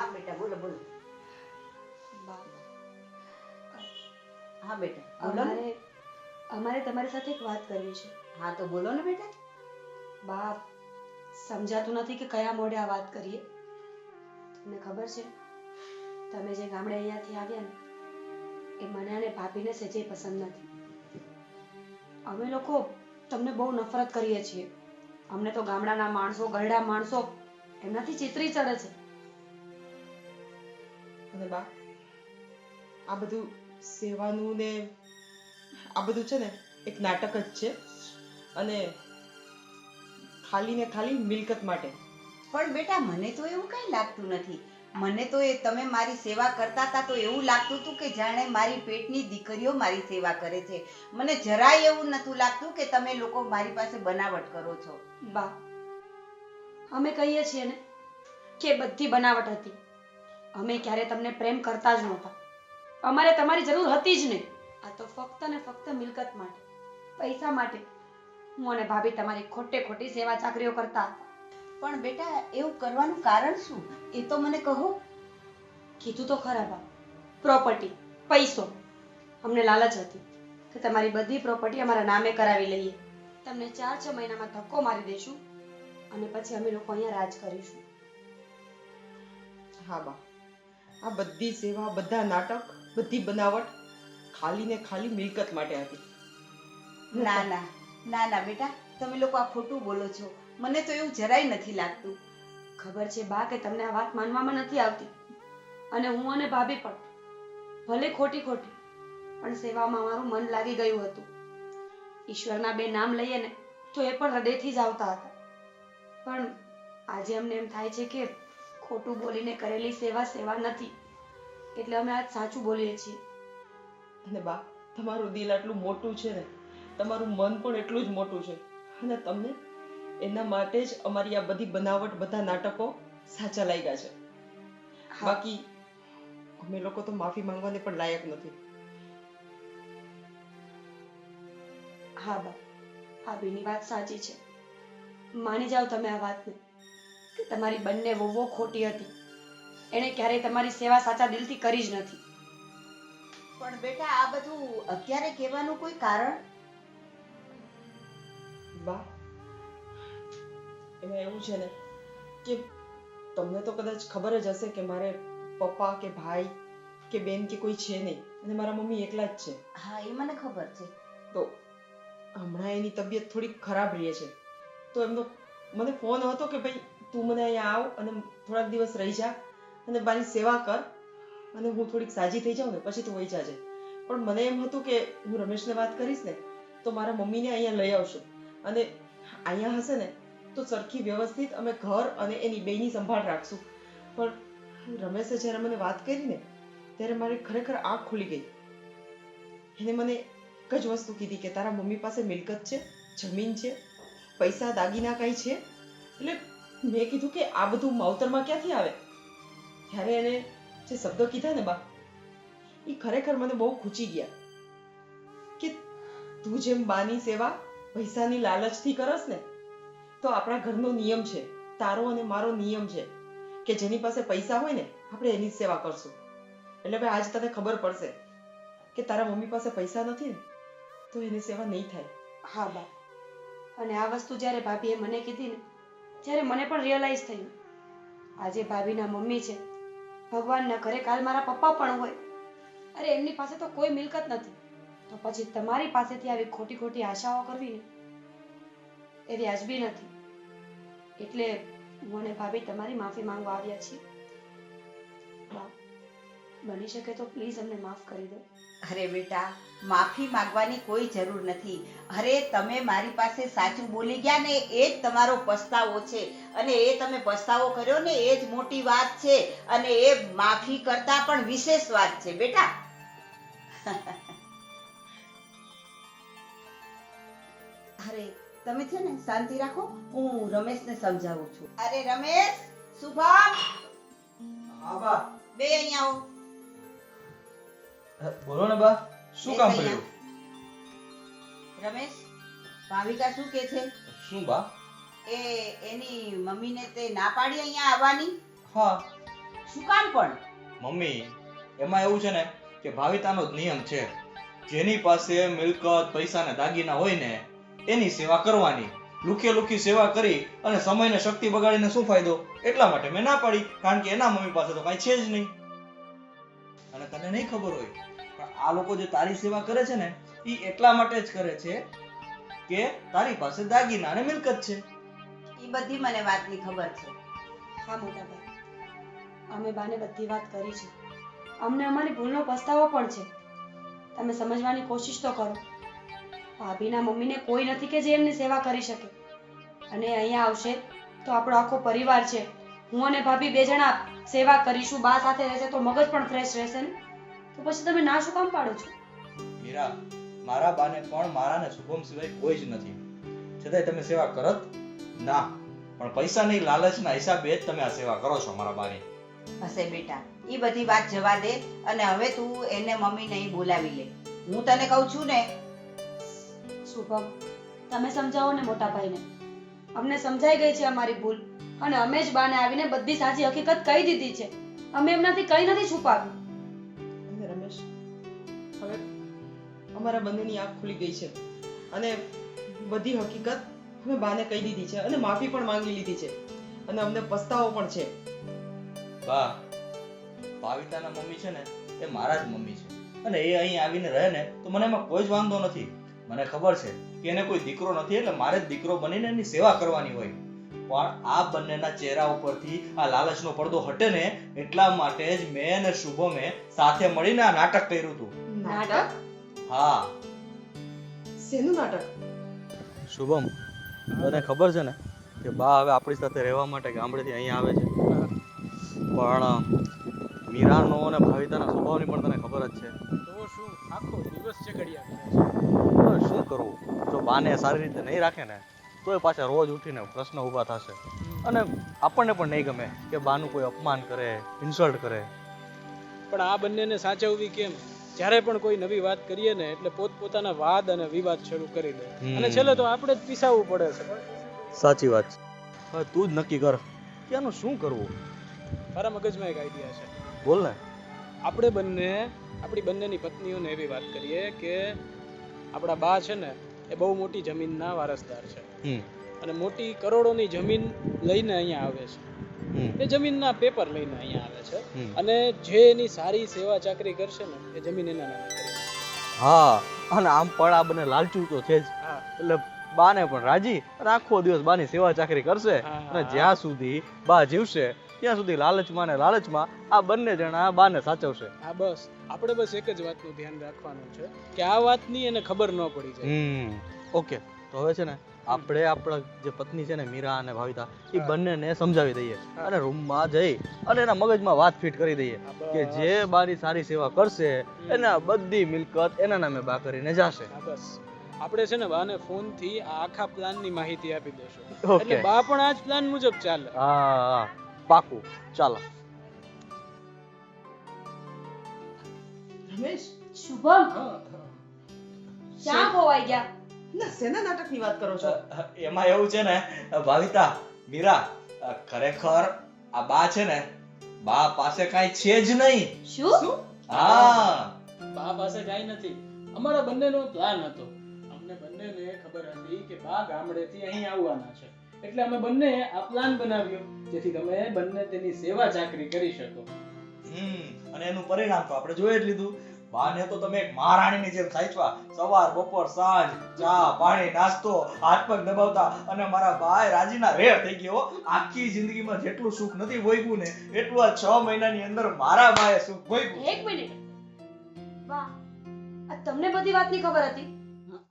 હા બેટા બોલો બોલો. બા, હા બેટા બોલો ને. અમારે તમારી સાથે એક વાત કરવી છે. હા તો બોલો ને બેટા. બા, સમજાતું નથી કે કયા મોઢે આ વાત કરીએ. તમને ખબર છે, તમે જે ગામડે અહીંયાથી આવ્યા ને એ મને અને ભાભીને સહેજે પસંદ નથી. અમે લોકો તમને બહુ નફરત કરીએ છીએ. અમને તો ગામડાના માણસો, ગરડા માણસો એમનાથી ચીતરી ચડે છે. અને બા, આ બધું સેવાનું ને આ બધું છે ને એક નાટક જ છે, અને ખાલી ને ખાલી મિલકત માટે. પણ બેટા મને તો એવું કઈ લાગતું નથી. મને તો એ તમે મારી સેવા કરતા હતા તો એવું લાગતું હતું કે જાણે મારી પેટની દીકરીઓ મારી સેવા કરે છે. મને જરાય એવું નતું લાગતું કે તમે લોકો મારી પાસે બનાવટ કરો છો. બા, અમે કહીએ છીએ ને કે બધી બનાવટ હતી. અમે ક્યારે તમને પ્રેમ કરતા જ નહોતા. અમારે તમારી જરૂર હતી જ નહીં. આ તો ફક્ત ને ફક્ત મિલકત માટે, પૈસા માટે હું અને ભાભી તમારી ખોટે ખોટી સેવા ચાકરીઓ કરતા હતા. પણ બેટા એવું કરવાનું કારણ શું એ તો મને કહો. કીધું તો ખરા બા, પ્રોપર્ટી, પૈસો. અમને લાલચ હતી કે તમારી બધી પ્રોપર્ટી અમારા નામે કરાવી લઈએ. તમને 4-6 મહિનામાં ધક્કો મારી દઈશું અને પછી અમે લોકો અહીંયા રાજ કરીશું. હા બા, આ બધી સેવા, બધા નાટક, બધી બનાવટ ખાલી ને ખાલી મિલકત માટે હતી. ના ના ના ના બેટા તમે લોકો આ ખોટું બોલો છો. મને તો એવું જરાય નથી લાગતું. ખબર છે બા કે તમને આ વાત માનવામાં નથી આવતી, અને હું અને ભાભી પણ ભલે ખોટી ખોટી પણ સેવામાં અમારું મન લાગી ગયું હતું. ઈશ્વરના 2 નામ લઈએ ને તો એ પણ હૃદયથી જ આવતા હતા. પણ આજે અમને એમ થાય છે કે ખોટું બોલીને કરેલી સેવા સેવા નથી, એટલે અમે આજ સાચું બોલીએ છીએ. અને બા, તમારું દિલ આટલું મોટું છે ને, તમારું મન પણ એટલું જ મોટું છે, અને તમને એના માટે જ અમારી આ બધી બનાવટ, બધા નાટકો સાચા લાગ્યા છે. બાકી અમે લોકો તો માફી માંગવાને પણ લાયક નથી. હા બા, ભાભીની વાત સાચી છે. માની જાઓ તમે આ વાતને કે તમારી બંને વહુઓ ખોટી હતી. એણે ક્યારેય તમારી સેવા સાચા દિલથી કરી જ નથી. પણ બેટા આ બધું અત્યારે કહેવાનું કોઈ કારણ? બા, એમાં એવું છે ને કે તમને તો કદાચ ખબર જ હશે કે મારે પપ્પા કે ભાઈ કે બેન કે કોઈ છે નહીં, અને મારા મમ્મી એકલા જ છે. હા એ મને ખબર છે. તો હમણાં એની તબિયત થોડી ખરાબ રહે છે, તો એમનો મને ફોન હતો કે ભાઈ તું મને અહીંયા આવ અને થોડાક દિવસ રહી જા અને મારી સેવા કર, અને હું થોડીક સાજી થઈ જાઉં ને પછી તું વહી જાજે. પણ મને એમ હતું કે હું રમેશને વાત કરીશ ને તો મારા મમ્મીને અહીંયા લઈ આવશું, અને અહીંયા હશે ને તો સરખી વ્યવસ્થિત અમે ઘર અને એની બેયની સંભાળ રાખશું. પણ રમેશે જ્યારે મને વાત કરી ને ત્યારે મારી ખરેખર આંખ ખુલી ગઈ. એને મને એક જ વસ્તુ કીધી કે તારા મમ્મી પાસે મિલકત છે, જમીન છે, પૈસા દાગીના કઈ છે. એટલે મેં કીધું કે આ બધું માવતરમાં ક્યાંથી આવે. ત્યારે એને જે શબ્દો કીધા ને બા, એ ખરેખર મને બહુ ખૂચી ગયા કે તું જેમ બાની સેવા પૈસાની લાલચથી કરસ ને, તો આપણા ઘરનો નિયમ છે, તારો અને મારો નિયમ છે કે જેની પાસે પૈસા હોય ને આપણે એની જ સેવા કરશું. એટલે ભાઈ આજ તને ખબર પડશે કે તારા મમ્મી પાસે પૈસા નથી ને તો એની સેવા નહીં થાય. હા બા, અને આ વસ્તુ જ્યારે ભાભીએ મને કીધી ને ત્યારે મને પણ રિયલાઇઝ થયું. આજે ભાભીના મમ્મી છે, ભગવાન ન કરે કાલ મારા પપ્પા પણ હોય. અરે એમની પાસે તો કોઈ મિલકત નથી, તો પછી તમારી પાસેથી આવી ખોટી ખોટી આશાઓ કરવી ને એ વ્યાજબી નથી. એટલે હું અને ભાભી તમારી માફી માંગવા આવ્યા છીએ. બા, બની શકે તો પ્લીઝ અમને માફ કરી દો. અરે બેટા માફી માંગવાની કોઈ જરૂર નથી. અરે તમે મારી પાસે સાચું બોલી ગયા ને એ જ તમારો પસ્તાવો છે, અને એ તમે પસ્તાવો કર્યો ને એ જ મોટી વાત છે, અને એ માફી કરતા પણ વિશેષ વાત છે બેટા. અરે તમે છે ને શાંતિ રાખો, હું રમેશને સમજાવું છું. અરે રમેશ, શુભમ, હા બા. બે અહીંયા આવો. બોલો ને બા, શું કામ પડ્યું? રમેશ, ભાવિકા શું કે છે? શું બા? એ એની મમ્મીને તે ના પાડી અહીંયા આવવાની. હા. શું કામ પણ? મમ્મી એમાં એવું છે ને કે ભાવિતાનો જ નિયમ છે, જેની પાસે મિલકત પૈસા ને દાગીના હોય ને એની સેવા કરવાની. લુખે લુખી સેવા કરી અને સમય ને શક્તિ બગાડીને શું ફાયદો? એટલા માટે મેં ના પાડી, કારણ કે એના મમ્મી પાસે તો કાંઈ છે જ નહીં. અને તને નહીં ખબર હોય પણ આ લોકો જે તારી સેવા કરે છે ને એ એટલા માટે જ કરે છે કે તારી પાસે દાગીના અને મિલકત છે. એ બધી મને વાતની ખબર છે. હા મોટા ભાઈ, અમે બાને બધી વાત કરી છે. અમને અમારી ભૂલનો પસ્તાવો પણ છે. તમે સમજવાની કોશિશ તો કરો. ભાભીના મમ્મીને કોઈ નથી કે જે એમની સેવા કરી શકે. અને અહીંયા આવશે તો આપણો આખો પરિવાર છે. હું અને ભાભી 2 જણા સેવા કરીશું. બા સાથે રહેશે તો મગજ પણ ફ્રેશ રહેશે ને. તો પછી તમે ના શું કામ પાડો છો? મીરા, મારા બાને પણ મારા ને શુભમ સિવાય કોઈ જ નથી, છતાંય તમે સેવા કરત ના, પણ પૈસાની લાલચના હિસાબે જ તમે આ સેવા કરો છો મારા બાની. હશે બેટા, એ બધી વાત જવા દે અને હવે તું એને મમ્મી નહીં બોલાવી લે. હું તને કહું છું ને. શુભમ, તમે સમજાવો ને મોટા ભાઈને. અમને સમજાઈ ગઈ છે અમારી ભૂલ અને અમે જ બાને આવીને બધી સાચી હકીકત કહી દીધી છે. અમે એમનાથી કંઈ નથી છુપાવ્યું. અને રમેશ, હવે અમારા બંનેની આંખ ખુલી ગઈ છે અને બધી હકીકત અમે બાને કહી દીધી છે અને માફી પણ માંગી લીધી છે અને અમને પસ્તાવો પણ છે. બા, ભાવિતાના મમ્મી છે ને એ મારા જ મમ્મી છે અને એ અહીં આવીને રહે ને તો મને એમાં કોઈ જ વાંધો નથી. મને ખબર છે કે એને કોઈ દીકરો નથી એટલે મારે જ દીકરો બનીને એની સેવા કરવાની હોય. પણ આ બંનેના ચહેરા ઉપરથી આ લાલચનો પડદો હટે ને એટલા માટે જ મેં અને શુભમે સાથે મળીને આ નાટક કર્યું હતું. નાટક? હા. શેનું નાટક? શુભમ, તને ખબર છે ને કે બા હવે આપણી સાથે રહેવા માટે ગામડેથી અહીંયા આવે છે, પણ મીરાનો અને ભાવિતાના સ્વભાવની પણ તને ખબર જ છે. તો શું આખો દિવસ ચગડ્યા કરે છે. હવે શું કરવું? જો બાને સારી રીતે નહીં રાખે ને તો એ પાછા રોજ ઉઠીને પ્રશ્ન ઊભા થશે અને આપણને પણ નહીં ગમે કે બાનું કોઈ અપમાન કરે, ઇન્સલ્ટ કરે. પણ આ બંનેને સાચવવી કેમ? જ્યારે પણ કોઈ નવી વાત કરીએ ને એટલે પોતપોતાના વાદ અને વિવાદ શરૂ કરી દે અને છેલ્લે તો આપણે જ પીસાવવું પડે છે. સાચી વાત છે. હવે તું જ નક્કી કર કે આનું શું કરવું. મારા મગજમાં એક આઈડિયા છે. બોલ ને. આપણે બંને આપણી બંનેની પત્નીઓને એવી વાત કરીએ કે આપણા બા છે ને એ બહુ મોટી જમીનના વારસદાર છે અને મોટી કરોડોની જમીન લઈને અહીંયા આવે છે. એ જમીનના પેપર લઈને અહીંયા આવે છે અને જે એની સારી સેવા ચાકરી કરશે ને એ જમીન એના નામે કરી નાખશે. હા, અને આમ પણ આ બંને લાલચુ તો છે જ, હા. એટલે બાને પણ રાજી અને આખો દિવસ બાની સેવા ચાકરી કરશે અને જ્યાં સુધી બા જીવશે ત્યાં સુધી લાલચમાં ને લાલચમાં આ બંને જણા બાને સાચવશે. હા, બસ આપણે બસ એક જ વાતનું ધ્યાન રાખવાનું છે કે આ વાતની એને ખબર ન પડી જાય. ઓકે, તો હવે છે ને આપણે આપણા જે પત્ની છે ને મીરા અને ભાવિતા એ બંનેને સમજાવી દઈએ અને રૂમમાં જઈ અને એના મગજમાં વાત ફિટ કરી દઈએ કે જે બાની સારી સેવા કરશે એના બધી મિલકત એના નામે બા કરીને જશે. હા, બસ આપણે છે ને બાને ફોનથી આ આખા પ્લાનની માહિતી આપી દેશું Okay. એટલે બા પણ આ જ પ્લાન મુજબ ચાલે. હા, પાકું. ચાલો. રમેશ, શુભમ, ક્યાં ખોવાઈ ગયા? ના શેના નાટકની વાત કરો છો? એમાં એવું છે ને ભાવિતા, મીરા, ખરેખર આ બા છે ને બા પાસે કાંઈ છે જ નહીં. શું? હા. બા પાસે કાંઈ નથી. અમારા બંનેનો પ્લાન હતો. અમને બંનેને ખબર હતી કે બા ગામડેથી અહીં આવવાના છે એટલે અમે બંને આ પ્લાન બનાવ્યો જેથી તમે બંને તેની સેવા ચાકરી કરી શકો. અને એનું પરિણામ તો આપણે જોઈ જ લીધું. બાને તો તમે એક મહારાણીની જેમ સાચવા, સવાર બપોર સાંજ ચા પાણી નાસ્તો હાથ પગ દબાવતા અને મારા બાય રાજીના રેડ થઈ ગયો. આખી જિંદગીમાં જેટલું સુખ નથી ભોગવ્યું ને એટલું આ 6 મહિનાની અંદર મારા બાએ સુખ ભોગવ્યું. એક મિનિટ. વાહ, આ તમને બધી વાતની ખબર હતી?